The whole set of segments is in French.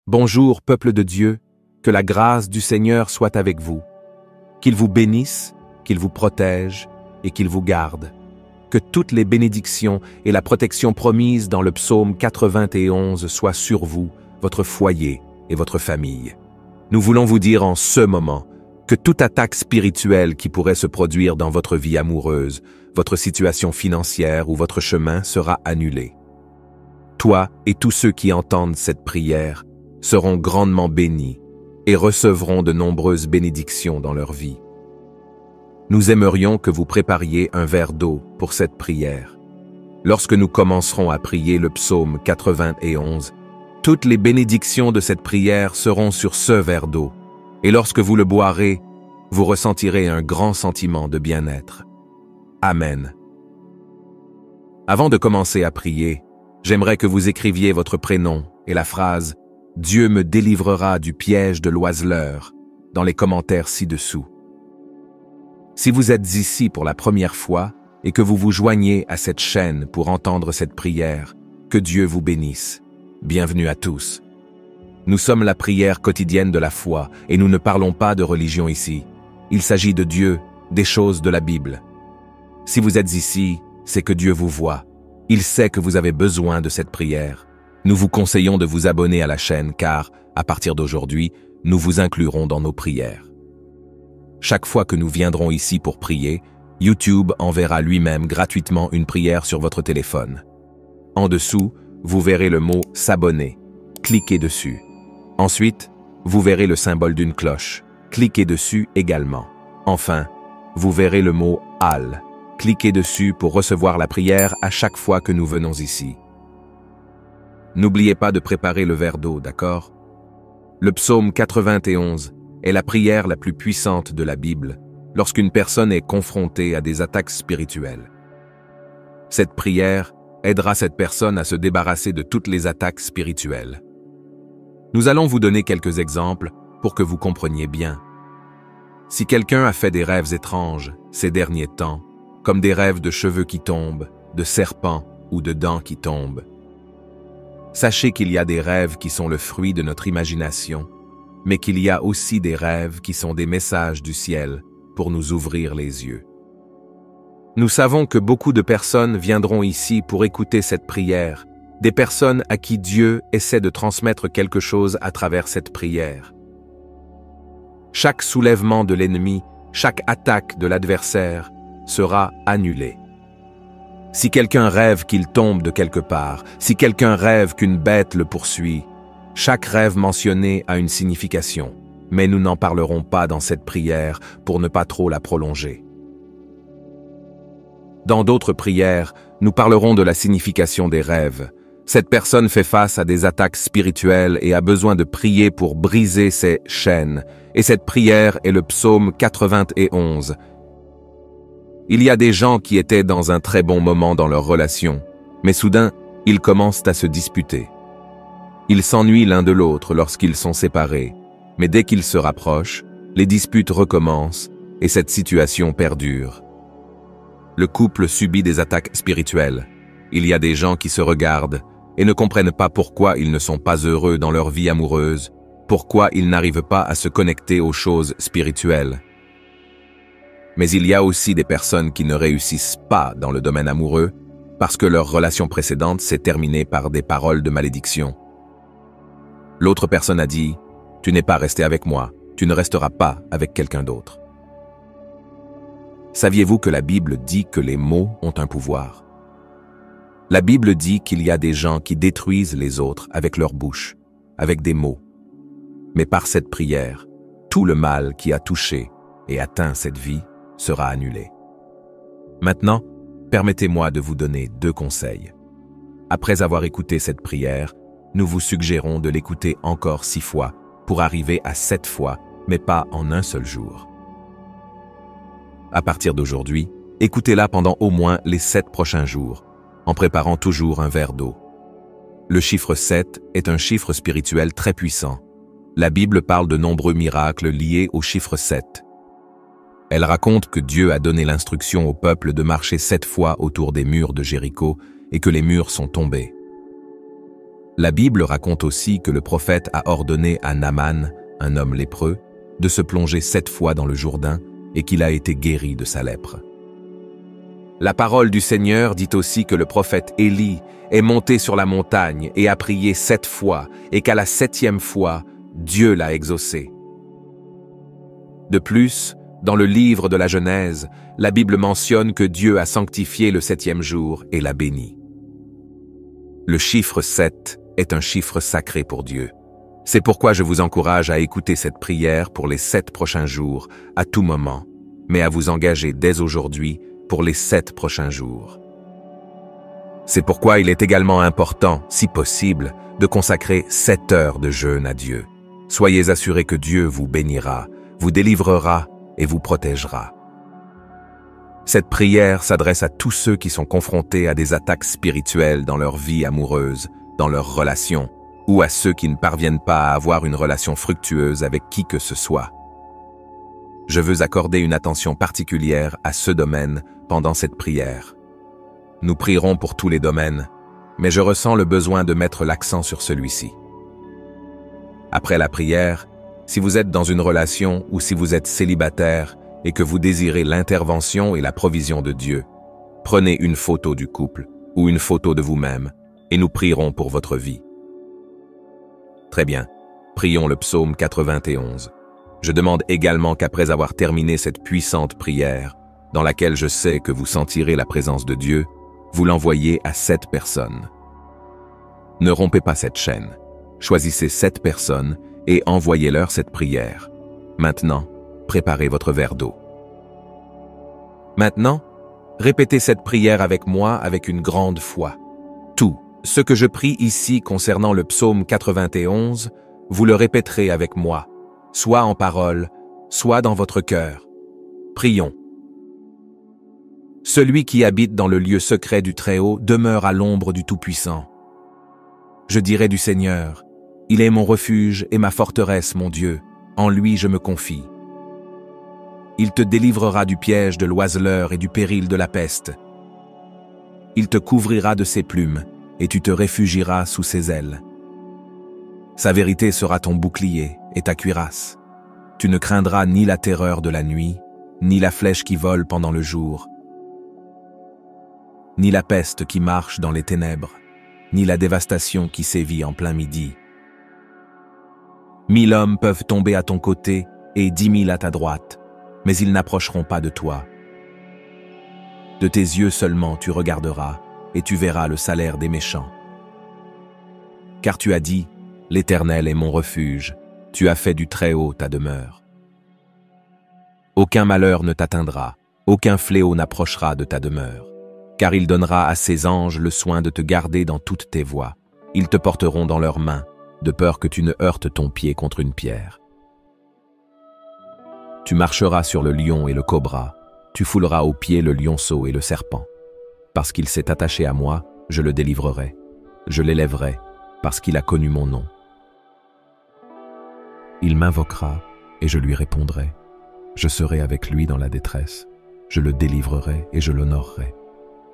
Bonjour, peuple de Dieu, que la grâce du Seigneur soit avec vous. Qu'il vous bénisse, qu'il vous protège et qu'il vous garde. Que toutes les bénédictions et la protection promises dans le psaume 91 soient sur vous, votre foyer et votre famille. Nous voulons vous dire en ce moment que toute attaque spirituelle qui pourrait se produire dans votre vie amoureuse, votre situation financière ou votre chemin sera annulée. Toi et tous ceux qui entendent cette prière seront grandement bénis et recevront de nombreuses bénédictions dans leur vie. Nous aimerions que vous prépariez un verre d'eau pour cette prière. Lorsque nous commencerons à prier le psaume 91, toutes les bénédictions de cette prière seront sur ce verre d'eau, et lorsque vous le boirez, vous ressentirez un grand sentiment de bien-être. Amen. Avant de commencer à prier, j'aimerais que vous écriviez votre prénom et la phrase « Dieu me délivrera du piège de l'oiseleur » dans les commentaires ci-dessous. Si vous êtes ici pour la première fois et que vous vous joignez à cette chaîne pour entendre cette prière, que Dieu vous bénisse. Bienvenue à tous. Nous sommes la prière quotidienne de la foi et nous ne parlons pas de religion ici. Il s'agit de Dieu, des choses de la Bible. Si vous êtes ici, c'est que Dieu vous voit. Il sait que vous avez besoin de cette prière. Nous vous conseillons de vous abonner à la chaîne car, à partir d'aujourd'hui, nous vous inclurons dans nos prières. Chaque fois que nous viendrons ici pour prier, YouTube enverra lui-même gratuitement une prière sur votre téléphone. En dessous, vous verrez le mot « S'abonner ». Cliquez dessus. Ensuite, vous verrez le symbole d'une cloche. Cliquez dessus également. Enfin, vous verrez le mot « All ». Cliquez dessus pour recevoir la prière à chaque fois que nous venons ici. N'oubliez pas de préparer le verre d'eau, d'accord? Le psaume 91 est la prière la plus puissante de la Bible lorsqu'une personne est confrontée à des attaques spirituelles. Cette prière aidera cette personne à se débarrasser de toutes les attaques spirituelles. Nous allons vous donner quelques exemples pour que vous compreniez bien. Si quelqu'un a fait des rêves étranges ces derniers temps, comme des rêves de cheveux qui tombent, de serpents ou de dents qui tombent, sachez qu'il y a des rêves qui sont le fruit de notre imagination, mais qu'il y a aussi des rêves qui sont des messages du ciel pour nous ouvrir les yeux. Nous savons que beaucoup de personnes viendront ici pour écouter cette prière, des personnes à qui Dieu essaie de transmettre quelque chose à travers cette prière. Chaque soulèvement de l'ennemi, chaque attaque de l'adversaire sera annulé. Si quelqu'un rêve qu'il tombe de quelque part, si quelqu'un rêve qu'une bête le poursuit, chaque rêve mentionné a une signification, mais nous n'en parlerons pas dans cette prière pour ne pas trop la prolonger. Dans d'autres prières, nous parlerons de la signification des rêves. Cette personne fait face à des attaques spirituelles et a besoin de prier pour briser ces chaînes, et cette prière est le psaume 91. Il y a des gens qui étaient dans un très bon moment dans leur relation, mais soudain, ils commencent à se disputer. Ils s'ennuient l'un de l'autre lorsqu'ils sont séparés, mais dès qu'ils se rapprochent, les disputes recommencent et cette situation perdure. Le couple subit des attaques spirituelles. Il y a des gens qui se regardent et ne comprennent pas pourquoi ils ne sont pas heureux dans leur vie amoureuse, pourquoi ils n'arrivent pas à se connecter aux choses spirituelles. Mais il y a aussi des personnes qui ne réussissent pas dans le domaine amoureux parce que leur relation précédente s'est terminée par des paroles de malédiction. L'autre personne a dit « Tu n'es pas resté avec moi, tu ne resteras pas avec quelqu'un d'autre ». Saviez-vous que la Bible dit que les mots ont un pouvoir? La Bible dit qu'il y a des gens qui détruisent les autres avec leur bouche, avec des mots. Mais par cette prière, tout le mal qui a touché et atteint cette vie sera annulé. Maintenant, permettez-moi de vous donner 2 conseils. Après avoir écouté cette prière, nous vous suggérons de l'écouter encore 6 fois pour arriver à 7 fois, mais pas en un seul jour. À partir d'aujourd'hui, écoutez-la pendant au moins les 7 prochains jours, en préparant toujours un verre d'eau. Le chiffre 7 est un chiffre spirituel très puissant. La Bible parle de nombreux miracles liés au chiffre 7. Elle raconte que Dieu a donné l'instruction au peuple de marcher 7 fois autour des murs de Jéricho et que les murs sont tombés. La Bible raconte aussi que le prophète a ordonné à Naaman, un homme lépreux, de se plonger 7 fois dans le Jourdain et qu'il a été guéri de sa lèpre. La parole du Seigneur dit aussi que le prophète Élie est monté sur la montagne et a prié 7 fois et qu'à la 7e fois, Dieu l'a exaucé. De plus, dans le livre de la Genèse, la Bible mentionne que Dieu a sanctifié le 7e jour et l'a béni. Le chiffre 7 est un chiffre sacré pour Dieu. C'est pourquoi je vous encourage à écouter cette prière pour les 7 prochains jours, à tout moment, mais à vous engager dès aujourd'hui pour les 7 prochains jours. C'est pourquoi il est également important, si possible, de consacrer 7 heures de jeûne à Dieu. Soyez assurés que Dieu vous bénira, vous délivrera et vous protégera. Cette prière s'adresse à tous ceux qui sont confrontés à des attaques spirituelles dans leur vie amoureuse, dans leurs relations, ou à ceux qui ne parviennent pas à avoir une relation fructueuse avec qui que ce soit. Je veux accorder une attention particulière à ce domaine pendant cette prière. Nous prierons pour tous les domaines, mais je ressens le besoin de mettre l'accent sur celui-ci. Après la prière, si vous êtes dans une relation ou si vous êtes célibataire et que vous désirez l'intervention et la provision de Dieu, prenez une photo du couple ou une photo de vous-même et nous prierons pour votre vie. Très bien, prions le psaume 91. Je demande également qu'après avoir terminé cette puissante prière, dans laquelle je sais que vous sentirez la présence de Dieu, vous l'envoyez à 7 personnes. Ne rompez pas cette chaîne. Choisissez 7 personnes et envoyez-leur cette prière. Maintenant, préparez votre verre d'eau. Maintenant, répétez cette prière avec moi avec une grande foi. Tout ce que je prie ici concernant le psaume 91, vous le répéterez avec moi, soit en parole, soit dans votre cœur. Prions. Celui qui habite dans le lieu secret du Très-Haut demeure à l'ombre du Tout-Puissant. Je dirai du Seigneur, il est mon refuge et ma forteresse, mon Dieu, en lui je me confie. Il te délivrera du piège de l'oiseleur et du péril de la peste. Il te couvrira de ses plumes, et tu te réfugieras sous ses ailes. Sa vérité sera ton bouclier et ta cuirasse. Tu ne craindras ni la terreur de la nuit, ni la flèche qui vole pendant le jour, ni la peste qui marche dans les ténèbres, ni la dévastation qui sévit en plein midi. 1000 hommes peuvent tomber à ton côté et 10 000 à ta droite, mais ils n'approcheront pas de toi. De tes yeux seulement tu regarderas, et tu verras le salaire des méchants. Car tu as dit, l'Éternel est mon refuge, tu as fait du Très-Haut ta demeure. Aucun malheur ne t'atteindra, aucun fléau n'approchera de ta demeure, car il donnera à ses anges le soin de te garder dans toutes tes voies. Ils te porteront dans leurs mains, de peur que tu ne heurtes ton pied contre une pierre. Tu marcheras sur le lion et le cobra, tu fouleras aux pieds le lionceau et le serpent. Parce qu'il s'est attaché à moi, je le délivrerai. Je l'élèverai, parce qu'il a connu mon nom. Il m'invoquera, et je lui répondrai. Je serai avec lui dans la détresse. Je le délivrerai et je l'honorerai.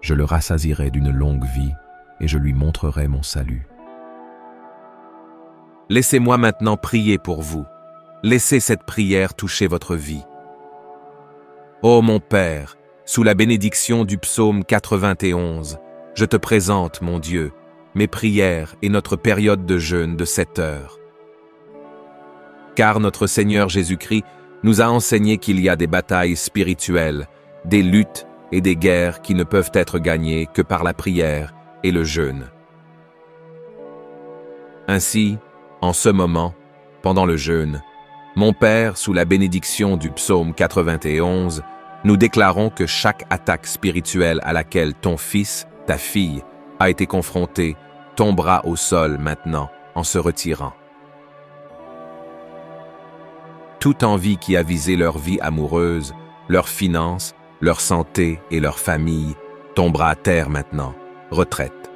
Je le rassasierai d'une longue vie, et je lui montrerai mon salut. Laissez-moi maintenant prier pour vous. Laissez cette prière toucher votre vie. Ô mon Père, sous la bénédiction du psaume 91, je te présente, mon Dieu, mes prières et notre période de jeûne de 7 heures. Car notre Seigneur Jésus-Christ nous a enseigné qu'il y a des batailles spirituelles, des luttes et des guerres qui ne peuvent être gagnées que par la prière et le jeûne. Ainsi, en ce moment, pendant le jeûne, mon Père, sous la bénédiction du psaume 91, nous déclarons que chaque attaque spirituelle à laquelle ton fils, ta fille, a été confronté tombera au sol maintenant en se retirant. Toute envie qui a visé leur vie amoureuse, leurs finances, leur santé et leur famille tombera à terre maintenant. Retraite.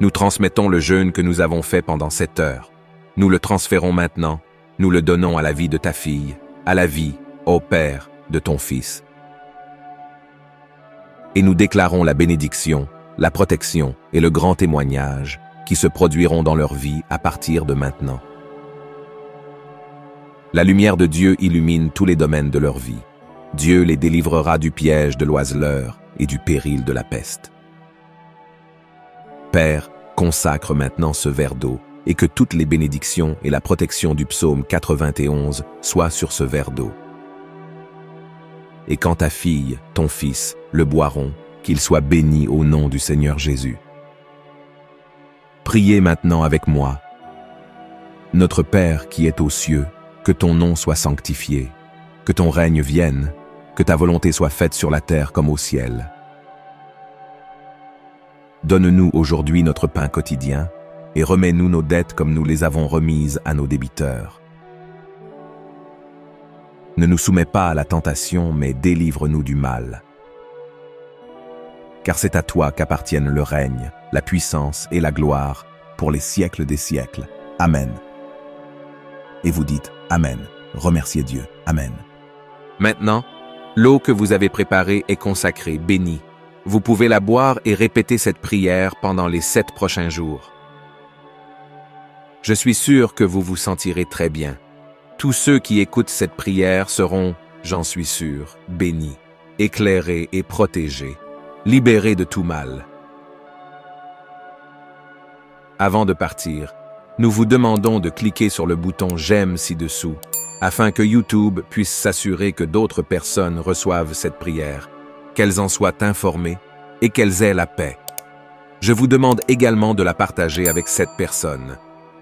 Nous transmettons le jeûne que nous avons fait pendant 7 heures. Nous le transférons maintenant, nous le donnons à la vie de ta fille, à la vie, ô Père, de ton Fils. Et nous déclarons la bénédiction la protection et le grand témoignage qui se produiront dans leur vie à partir de maintenant. La lumière de Dieu illumine tous les domaines de leur vie. Dieu les délivrera du piège de l'oiseleur et du péril de la peste. Père, consacre maintenant ce verre d'eau et que toutes les bénédictions et la protection du psaume 91 soient sur ce verre d'eau. Et quand ta fille, ton fils, le boiront, qu'il soit béni au nom du Seigneur Jésus. Priez maintenant avec moi. Notre Père qui est aux cieux, que ton nom soit sanctifié, que ton règne vienne, que ta volonté soit faite sur la terre comme au ciel. Donne-nous aujourd'hui notre pain quotidien, et remets-nous nos dettes comme nous les avons remises à nos débiteurs. Ne nous soumets pas à la tentation, mais délivre-nous du mal. Car c'est à toi qu'appartiennent le règne, la puissance et la gloire, pour les siècles des siècles. Amen. Et vous dites Amen. Remerciez Dieu. Amen. Maintenant, l'eau que vous avez préparée est consacrée, bénie. Vous pouvez la boire et répéter cette prière pendant les 7 prochains jours. Je suis sûr que vous vous sentirez très bien. Tous ceux qui écoutent cette prière seront, j'en suis sûr, bénis, éclairés et protégés, libérés de tout mal. Avant de partir, nous vous demandons de cliquer sur le bouton « J'aime » ci-dessous, afin que YouTube puisse s'assurer que d'autres personnes reçoivent cette prière, qu'elles en soient informées et qu'elles aient la paix. Je vous demande également de la partager avec cette personne.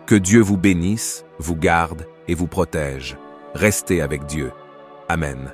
Que Dieu vous bénisse, vous garde et vous protège. Restez avec Dieu. Amen.